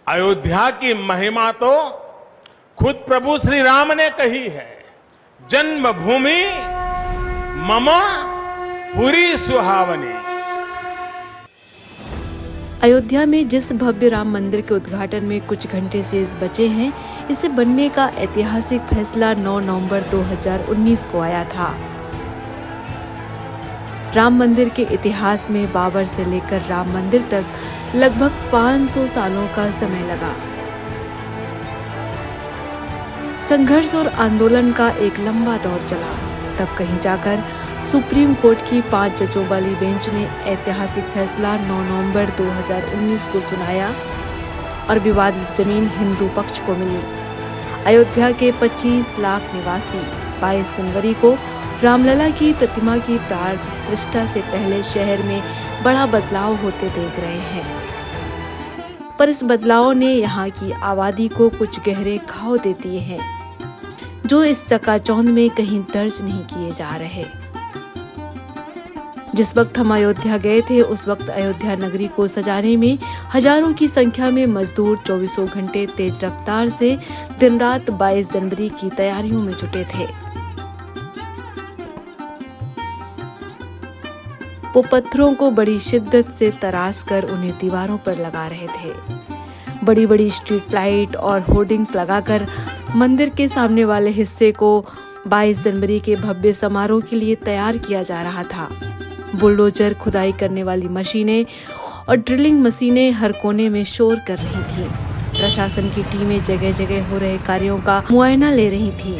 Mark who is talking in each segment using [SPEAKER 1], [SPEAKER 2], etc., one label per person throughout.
[SPEAKER 1] अयोध्या की महिमा तो खुद प्रभु श्री राम ने कही है। जन्मभूमि मम पुरी सुहावनी।
[SPEAKER 2] अयोध्या में जिस भव्य राम मंदिर के उद्घाटन में कुछ घंटे शेष बचे हैं, इसे बनने का ऐतिहासिक फैसला 9 नवंबर 2019 को आया था। राम मंदिर के इतिहास में बाबर से लेकर राम मंदिर तक लगभग 500 सालों का समय लगा। संघर्ष और आंदोलन का एक लंबा दौर चला। तब कहीं जाकर सुप्रीम कोर्ट की 5 जजों वाली बेंच ने ऐतिहासिक फैसला 9 नवंबर 2019 को सुनाया और विवादित जमीन हिंदू पक्ष को मिली। अयोध्या के 25 लाख निवासी 22 जनवरी को रामलला की प्रतिमा की प्राण प्रतिष्ठा से पहले शहर में बड़ा बदलाव होते देख रहे हैं। पर इस बदलाव ने यहाँ की आबादी को कुछ गहरे घाव दे दिए हैं, जो इस चकाचौंध में कहीं दर्ज नहीं किए जा रहे। जिस वक्त हम अयोध्या गए थे, उस वक्त अयोध्या नगरी को सजाने में हजारों की संख्या में मजदूर 24 घंटे तेज रफ्तार से दिन रात 22 जनवरी की तैयारियों में जुटे थे। वो पत्थरों को बड़ी शिद्दत से तराश कर उन्हें दीवारों पर लगा रहे थे। बड़ी बड़ी स्ट्रीट लाइट और होर्डिंग्स लगाकर मंदिर के सामने वाले हिस्से को 22 जनवरी के भव्य समारोह के लिए तैयार किया जा रहा था। बुलडोजर, खुदाई करने वाली मशीनें और ड्रिलिंग मशीनें हर कोने में शोर कर रही थीं। प्रशासन की टीमें जगह जगह हो रहे कार्यों का मुआयना ले रही थीं।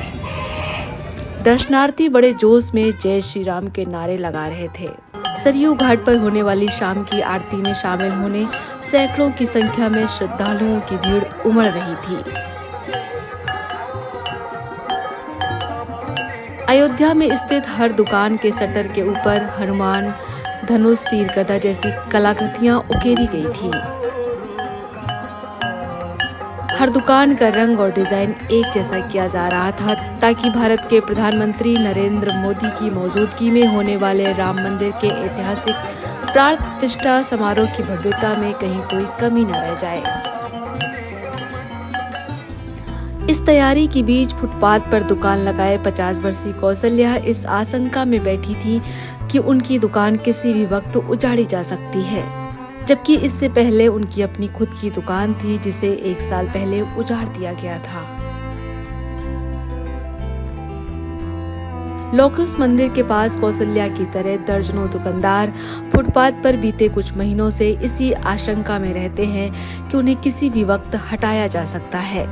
[SPEAKER 2] दर्शनार्थी बड़े जोश में जय श्री राम के नारे लगा रहे थे। सरयू घाट पर होने वाली शाम की आरती में शामिल होने सैकड़ों की संख्या में श्रद्धालुओं की भीड़ उमड़ रही थी। अयोध्या में स्थित हर दुकान के शटर के ऊपर हनुमान, धनुष, तीर, गदा जैसी कलाकृतियां उकेरी गई थी। हर दुकान का रंग और डिजाइन एक जैसा किया जा रहा था, ताकि भारत के प्रधानमंत्री नरेंद्र मोदी की मौजूदगी में होने वाले राम मंदिर के ऐतिहासिक प्राण प्रतिष्ठा समारोह की भव्यता में कहीं कोई कमी न रह जाए। इस तैयारी के बीच फुटपाथ पर दुकान लगाए 50 वर्षीय कौशल्या इस आशंका में बैठी थी कि उनकी दुकान किसी भी वक्त उजाड़ी जा सकती है, जबकि इससे पहले उनकी अपनी खुद की दुकान थी, जिसे 1 साल पहले उजाड़ दिया गया था। लोकस मंदिर के पास कौशल्या की तरह दर्जनों दुकानदार फुटपाथ पर बीते कुछ महीनों से इसी आशंका में रहते हैं कि उन्हें किसी भी वक्त हटाया जा सकता है।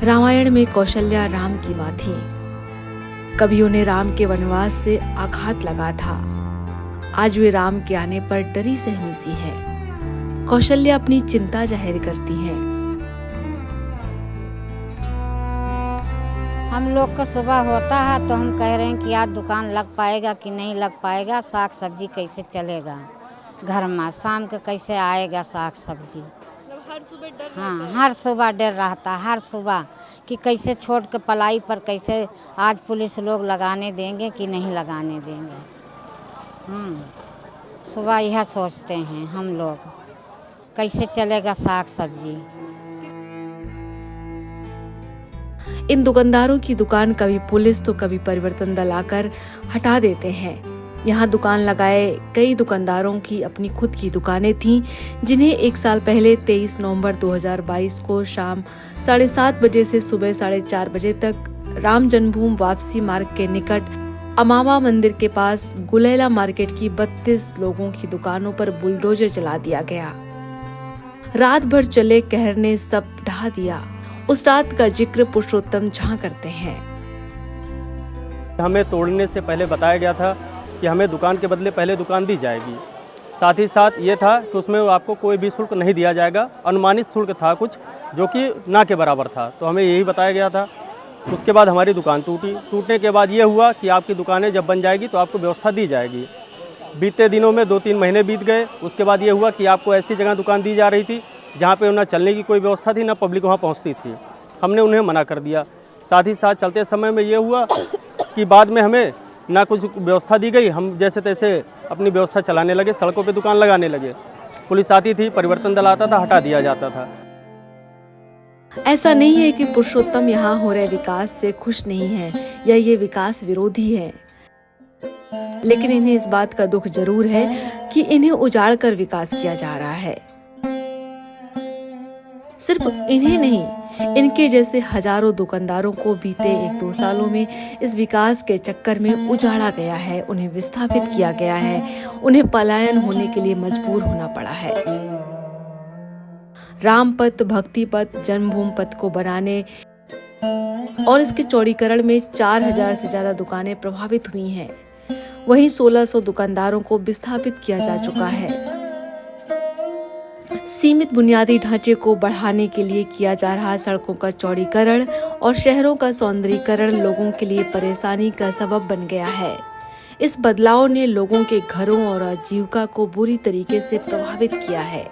[SPEAKER 2] रामायण में कौशल्या राम की मां थी। कभी उन्हें राम के वनवास से आघात लगा था। आज वे राम के आने पर डरी सहमी सी है। कौशल्या अपनी चिंता जाहिर करती हैं।
[SPEAKER 3] हम लोग का सुबह होता है तो हम कह रहे हैं कि आज दुकान लग पाएगा कि नहीं लग पाएगा, साग सब्जी कैसे चलेगा घर में, शाम के कैसे आएगा साग सब्जी।
[SPEAKER 2] हर सुबह डर
[SPEAKER 3] हाँ, हर सुबह डर रहता, हर सुबह कि कैसे छोड़ के पलाई पर कैसे आज पुलिस लोग लगाने देंगे कि नहीं लगाने देंगे। सुबह यह सोचते हैं हम लोग, कैसे चलेगा साग सब्जी।
[SPEAKER 2] इन दुकानदारों की दुकान कभी पुलिस तो कभी परिवर्तन दल आकर हटा देते हैं। यहाँ दुकान लगाए कई दुकानदारों की अपनी खुद की दुकानें थीं, जिन्हें 1 साल पहले 23 नवंबर 2022 को शाम 7:30 बजे से सुबह 4:30 बजे तक राम जन्मभूमि वापसी मार्ग के निकट अमावा मंदिर के पास गुलेला मार्केट की 32 लोगों की दुकानों पर बुलडोजर चला दिया गया। रात भर चले कहर ने सब ढहा दिया। उस रात का जिक्र पुरुषोत्तम झा करते हैं।
[SPEAKER 4] हमें तोड़ने से पहले बताया गया था कि हमें दुकान के बदले पहले दुकान दी जाएगी। साथ ही साथ ये था कि उसमें आपको कोई भी शुल्क नहीं दिया जाएगा। अनुमानित शुल्क था कुछ, जो कि ना के बराबर था, तो हमें यही बताया गया था। उसके बाद हमारी दुकान टूटी। टूटने के बाद ये हुआ कि आपकी दुकानें जब बन जाएगी तो आपको व्यवस्था दी जाएगी। बीते दिनों में 2-3 महीने बीत गए। उसके बाद ये हुआ कि आपको ऐसी जगह दुकान दी जा रही थी जहाँ पे ना चलने की कोई व्यवस्था थी, ना पब्लिक वहाँ पहुँचती थी। हमने उन्हें मना कर दिया। साथ ही साथ चलते समय में ये हुआ कि बाद में हमें ना कुछ व्यवस्था दी गई। हम जैसे तैसे अपनी व्यवस्था चलाने लगे, सड़कों पे दुकान लगाने लगे। पुलिस आती थी, परिवर्तन दल आता था, हटा दिया जाता था।
[SPEAKER 2] ऐसा नहीं है कि पुरुषोत्तम यहाँ हो रहे विकास से खुश नहीं है या ये विकास विरोधी है, लेकिन इन्हें इस बात का दुख जरूर है कि इन्हें उजाड़ कर विकास किया जा रहा है। सिर्फ इन्हें नहीं, इनके जैसे हजारों दुकानदारों को बीते 1-2 सालों में इस विकास के चक्कर में उजाड़ा गया है, उन्हें विस्थापित किया गया है, उन्हें पलायन होने के लिए मजबूर होना पड़ा है। राम पथ, भक्ति पथ, जन्मभूमि पथ को बनाने और इसके चौड़ीकरण में 4000 से ज्यादा दुकानें प्रभावित हुई हैं। वहीं 1600 दुकानदारों को विस्थापित किया जा चुका है। सीमित बुनियादी ढांचे को बढ़ाने के लिए किया जा रहा सड़कों का चौड़ीकरण और शहरों का सौंदर्यीकरण लोगों के लिए परेशानी का सबब बन गया है। इस बदलाव ने लोगों के घरों और आजीविका को बुरी तरीके से प्रभावित किया है।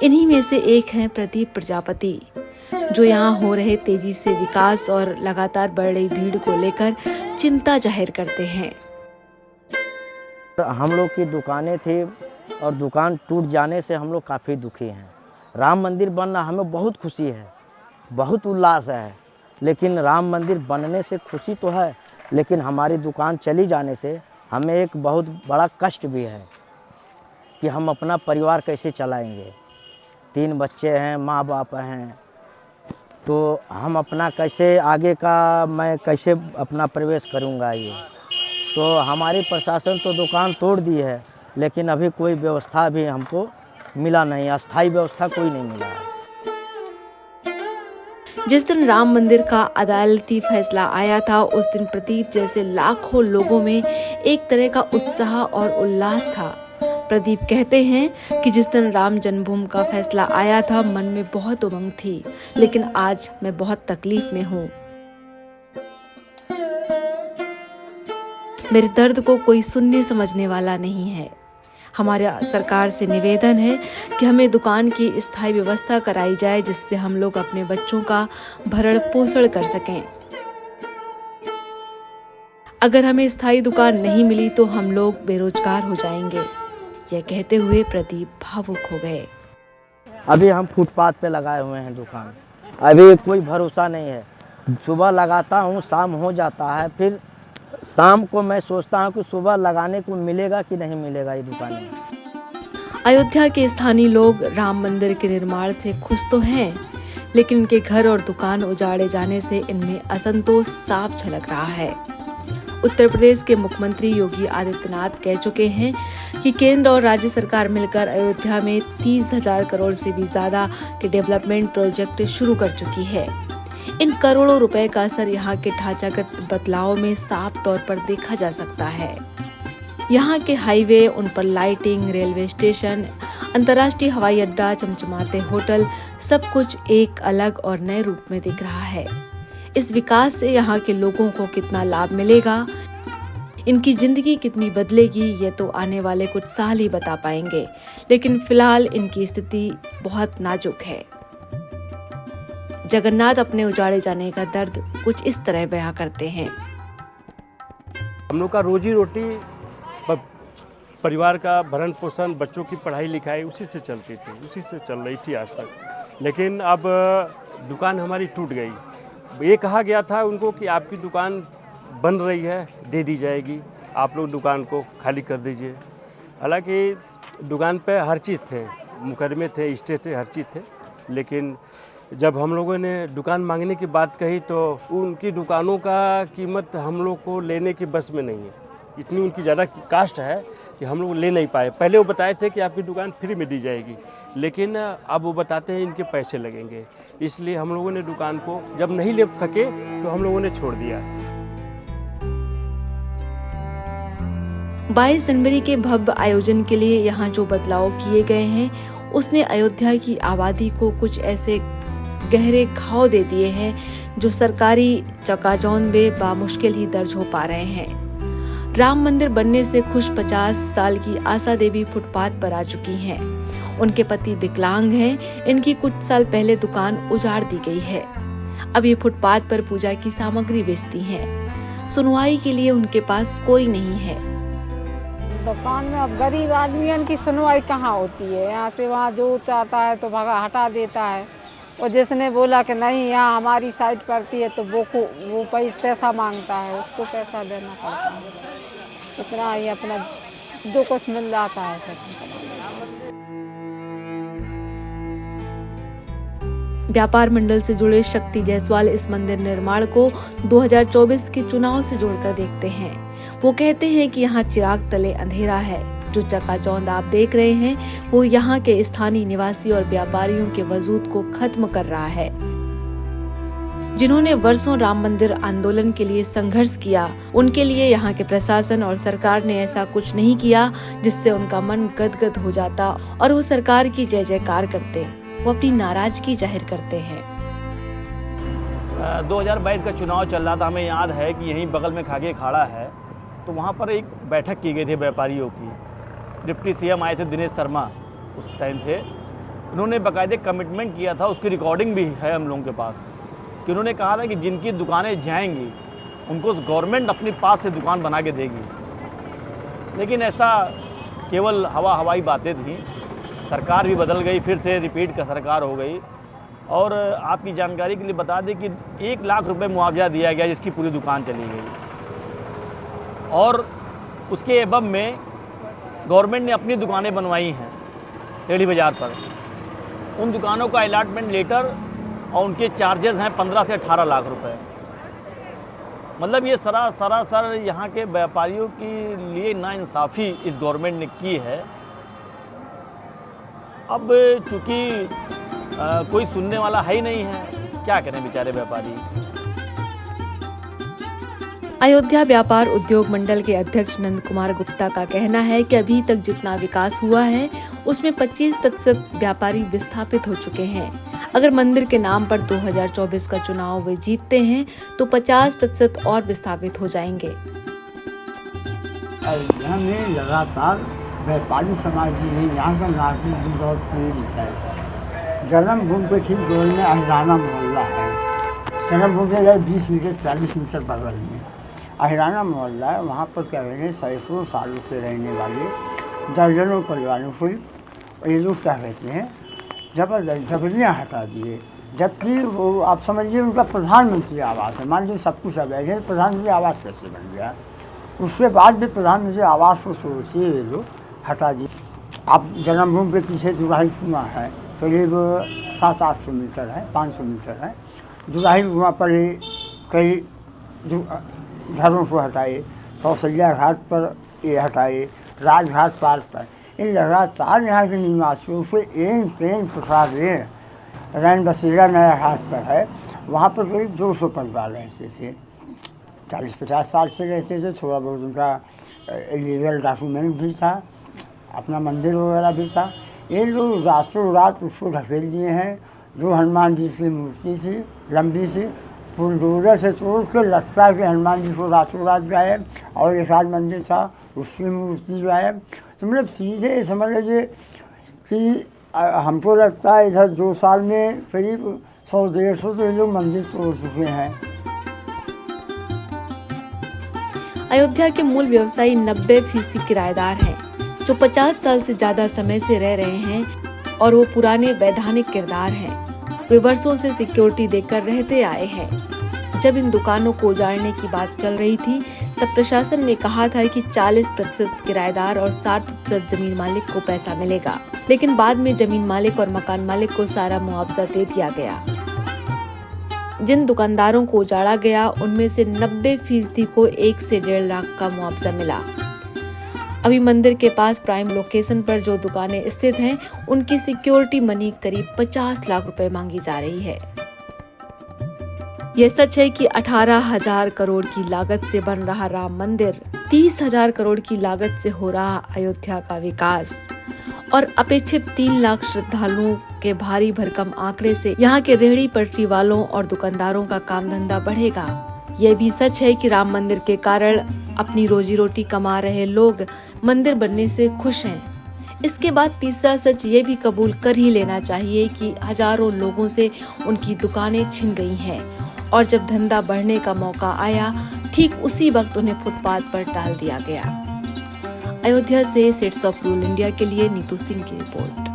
[SPEAKER 2] इन्हीं में से एक हैं प्रदीप प्रजापति, जो यहाँ हो रहे तेजी से विकास और लगातार बढ़ रही भीड़ को लेकर चिंता जाहिर करते हैं।
[SPEAKER 5] हम लोग की दुकानें थी और दुकान टूट जाने से हम लोग काफ़ी दुखी हैं। राम मंदिर बनना हमें बहुत खुशी है, बहुत उल्लास है, लेकिन राम मंदिर बनने से खुशी तो है, लेकिन हमारी दुकान चली जाने से हमें एक बहुत बड़ा कष्ट भी है कि हम अपना परिवार कैसे चलाएंगे। 3 बच्चे हैं, माँ बाप हैं, तो हम अपना कैसे आगे का मैं कैसे अपना प्रवेश करूँगा। ये तो हमारी प्रशासन तो दुकान तोड़ दी है, लेकिन अभी कोई व्यवस्था भी हमको मिला नहीं, अस्थायी व्यवस्था कोई नहीं मिला है।
[SPEAKER 2] जिस दिन राम मंदिर का अदालती फैसला आया था, उस दिन प्रदीप जैसे लाखों लोगों में एक तरह का उत्साह और उल्लास था। प्रदीप कहते हैं कि जिस दिन राम जन्मभूमि का फैसला आया था, मन में बहुत उमंग थी, लेकिन आज मैं बहुत तकलीफ में हूँ। मेरे दर्द को कोई सुनने समझने वाला नहीं है। हमारे सरकार से निवेदन है कि हमें दुकान की स्थायी व्यवस्था कराई जाए, जिससे हम लोग अपने बच्चों का भरण पोषण कर सकें। अगर हमें स्थायी दुकान नहीं मिली तो हम लोग बेरोजगार हो जाएंगे। यह कहते हुए प्रदीप भावुक हो गए।
[SPEAKER 5] अभी हम फुटपाथ पे लगाए हुए हैं दुकान, अभी कोई भरोसा नहीं है। सुबह लगाता हूँ, शाम हो जाता है, फिर शाम को मैं सोचता हूँ कि सुबह लगाने को मिलेगा कि नहीं मिलेगा ये दुकान में।
[SPEAKER 2] अयोध्या के स्थानीय लोग राम मंदिर के निर्माण से खुश तो हैं, लेकिन इनके घर और दुकान उजाड़े जाने से इनमें असंतोष साफ झलक रहा है। उत्तर प्रदेश के मुख्यमंत्री योगी आदित्यनाथ कह चुके हैं कि केंद्र और राज्य सरकार मिलकर अयोध्या में 30,000 करोड़ से भी ज्यादा के डेवलपमेंट प्रोजेक्ट शुरू कर चुकी है। इन करोड़ों रुपए का असर यहाँ के ढांचागत बदलाव में साफ तौर पर देखा जा सकता है। यहाँ के हाईवे, उन पर लाइटिंग, रेलवे स्टेशन, अंतर्राष्ट्रीय हवाई अड्डा, चमचमाते होटल, सब कुछ एक अलग और नए रूप में दिख रहा है। इस विकास से यहाँ के लोगों को कितना लाभ मिलेगा, इनकी जिंदगी कितनी बदलेगी, ये तो आने वाले कुछ साल ही बता पाएंगे, लेकिन फिलहाल इनकी स्थिति बहुत नाजुक है। जगन्नाथ अपने उजाड़े जाने का दर्द कुछ इस तरह बयां करते हैं।
[SPEAKER 6] हम लोग का रोजी रोटी, परिवार का भरण पोषण, बच्चों की पढ़ाई लिखाई उसी से चलती थी, उसी से चल रही थी आज तक। लेकिन अब दुकान हमारी टूट गई। ये कहा गया था उनको कि आपकी दुकान बन रही है, दे दी जाएगी, आप लोग दुकान को खाली कर दीजिए। हालांकि दुकान पे हर चीज़ थे, मुकदमे थे, स्टे थे, हर चीज़ थे, लेकिन जब हम लोगों ने दुकान मांगने की बात कही तो उनकी दुकानों का कीमत हम लोग को लेने की बस में नहीं है। इतनी उनकी ज़्यादा कास्ट है कि हम लोग ले नहीं पाए। पहले वो बताए थे कि आपकी दुकान फ्री में दी जाएगी, लेकिन अब वो बताते हैं इनके पैसे लगेंगे। इसलिए हम लोगों ने दुकान को जब नहीं ले सके तो हम लोगों ने छोड़ दिया।
[SPEAKER 2] 22 जनवरी के भव्य आयोजन के लिए यहाँ जो बदलाव किए गए हैं, उसने अयोध्या की आबादी को कुछ ऐसे गहरे घाव दे दिए हैं जो सरकारी चकाचौंध में बामुश्किल ही दर्ज हो पा रहे हैं। राम मंदिर बनने से खुश 50 साल की आशा देवी फुटपाथ पर आ चुकी हैं। उनके पति विकलांग हैं। इनकी कुछ साल पहले दुकान उजाड़ दी गई है। अब ये फुटपाथ पर पूजा की सामग्री बेचती हैं। सुनवाई के लिए उनके पास कोई नहीं है।
[SPEAKER 7] दुकान में अब गरीब आदमियों की सुनवाई कहाँ होती है। यहाँ से वहाँ जो चाहता है तो भगा हटा देता है, और जिसने बोला कि नहीं यहाँ हमारी साइड पड़ती है तो वो पैसा मांगता है, उसको पैसा देना पड़ता है। इतना ही अपना जो कुछ मिल जाता है सब।
[SPEAKER 2] व्यापार मंडल से जुड़े शक्ति जायसवाल इस मंदिर निर्माण को 2024 के चुनाव से जोड़कर देखते हैं। वो कहते हैं कि यहाँ चिराग तले अंधेरा है। जो चकाचौंध आप देख रहे हैं वो यहाँ के स्थानीय निवासी और व्यापारियों के वजूद को खत्म कर रहा है। जिन्होंने वर्षों राम मंदिर आंदोलन के लिए संघर्ष किया, उनके लिए यहाँ के प्रशासन और सरकार ने ऐसा कुछ नहीं किया जिससे उनका मन गदगद हो जाता और वो सरकार की जय जयकार करते। वो अपनी नाराजगी जाहिर करते हैं।
[SPEAKER 5] 2022 का चुनाव चल रहा था, हमें याद है कि यहीं बगल में खागे अखाड़ा है, तो वहाँ पर एक बैठक की गई थी व्यापारियों की। डिप्टी सीएम आए थे दिनेश शर्मा उस टाइम थे। उन्होंने बाकायदे कमिटमेंट किया था, उसकी रिकॉर्डिंग भी है हम लोगों के पास, कि उन्होंने कहा था कि जिनकी दुकानें जाएंगी उनको गवर्नमेंट अपनी पास से दुकान बना के देगी। लेकिन ऐसा केवल हवाई बातें थी। सरकार भी बदल गई, फिर से रिपीट का सरकार हो गई। और आपकी जानकारी के लिए बता दें कि 1 लाख रुपए मुआवजा दिया गया जिसकी पूरी दुकान चली गई। और उसके एबव में गवर्नमेंट ने अपनी दुकानें बनवाई हैं टेढ़ी बाज़ार पर। उन दुकानों का अलॉटमेंट लेटर और उनके चार्जेस हैं 15 से 18 लाख रुपए। मतलब ये सरासर यहाँ के व्यापारियों के लिए नाइंसाफ़ी इस गवर्नमेंट ने की है। अब चूँकि कोई सुनने वाला है ही नहीं है, क्या करें बेचारे व्यापारी।
[SPEAKER 2] अयोध्या व्यापार उद्योग मंडल के अध्यक्ष नंद कुमार गुप्ता का कहना है कि अभी तक जितना विकास हुआ है उसमें 25% व्यापारी विस्थापित हो चुके हैं। अगर मंदिर के नाम पर 2024 का चुनाव वे जीतते हैं तो 50% और विस्थापित हो जाएंगे।
[SPEAKER 8] अयोध्या में लगातार व्यापारी समाज ही यहाँ का नागरिक भी बहुत प्रिय है। जन्मभूमि के ठीक बगल में अहिराना मोहल्ला है। जन्मभूमि से 20 मीटर 40 मीटर बगल में अहिराना मोहल्ला है। वहाँ पर क्या कहते हैं, सैकड़ों सालों से रहने वाले दर्जनों परिवारों को ये लोग क्या कहते हैं, जबरदस्त झबलियाँ हटा दिए। जबकि वो आप समझिए उनका प्रधानमंत्री आवास है। मान लीजिए सब कुछ अब है, प्रधानमंत्री आवास कैसे बन गया। उसके बाद भी प्रधानमंत्री आवास को सोचिए ये लोग हटा दिए। आप जन्मभूमि के पीछे जुराही कुआं है, करीब 700-800 मीटर है, 500 मीटर है। जुराही कुआं पर ही कई घरों को हटाए, कौशल्या घाट पर ये हटाए, राजघाट पार्क पर। इन लगातार यहाँ के निवासियों से एक ट्रेन प्रसाद रैन बसेरा नया घाट पर है, वहाँ पर करीब 200 परिवार रहते थे। 40-50 साल से रहते थे। थोड़ा बहुत उनका लीगल डॉक्यूमेंट भी था, अपना मंदिर वगैरह भी था। ये लोग रातों रात उसको ढकेल दिए हैं। जो हनुमान जी की मूर्ति थी लंबी सी, बुलडोजर से तोड़ के लटका के हनुमान जी को रातों रात गायब, और एक आध मंदिर था उसकी मूर्ति गायब। तो मतलब सीधे समझ लीजिए कि हमको लगता है इधर 2 साल में करीब 100-150 तो ये लोग मंदिर तोड़ चुके हैं।
[SPEAKER 2] अयोध्या के मूल व्यवसायी 90% किराएदार हैं, जो 50 साल से ज्यादा समय से रह रहे हैं और वो पुराने वैधानिक किरदार हैं। वे वर्षों से सिक्योरिटी देकर रहते आए हैं। जब इन दुकानों को उजाड़ने की बात चल रही थी तब प्रशासन ने कहा था कि 40% किराएदार और 60% जमीन मालिक को पैसा मिलेगा, लेकिन बाद में जमीन मालिक और मकान मालिक को सारा मुआवजा दे दिया गया। जिन दुकानदारों को उजाड़ा गया उनमें से 90% को 1 से 1.5 लाख का मुआवजा मिला। अभी मंदिर के पास प्राइम लोकेशन पर जो दुकानें स्थित हैं, उनकी सिक्योरिटी मनी करीब 50 लाख रुपए मांगी जा रही है। यह सच है कि 18,000 करोड़ की लागत से बन रहा राम मंदिर, 30,000 करोड़ की लागत से हो रहा अयोध्या का विकास और अपेक्षित 3 लाख श्रद्धालुओं के भारी भरकम आंकड़े से यहाँ के रेहड़ी पटरी वालों और दुकानदारों का काम धंधा बढ़ेगा। यह भी सच है कि राम मंदिर के कारण अपनी रोजी रोटी कमा रहे लोग मंदिर बनने से खुश हैं। इसके बाद तीसरा सच ये भी कबूल कर ही लेना चाहिए कि हजारों लोगों से उनकी दुकानें छिन गई हैं और जब धंधा बढ़ने का मौका आया ठीक उसी वक्त उन्हें फुटपाथ पर डाल दिया गया। अयोध्या से सेट्स ऑफ रूरल इंडिया के लिए नीतू सिंह की रिपोर्ट।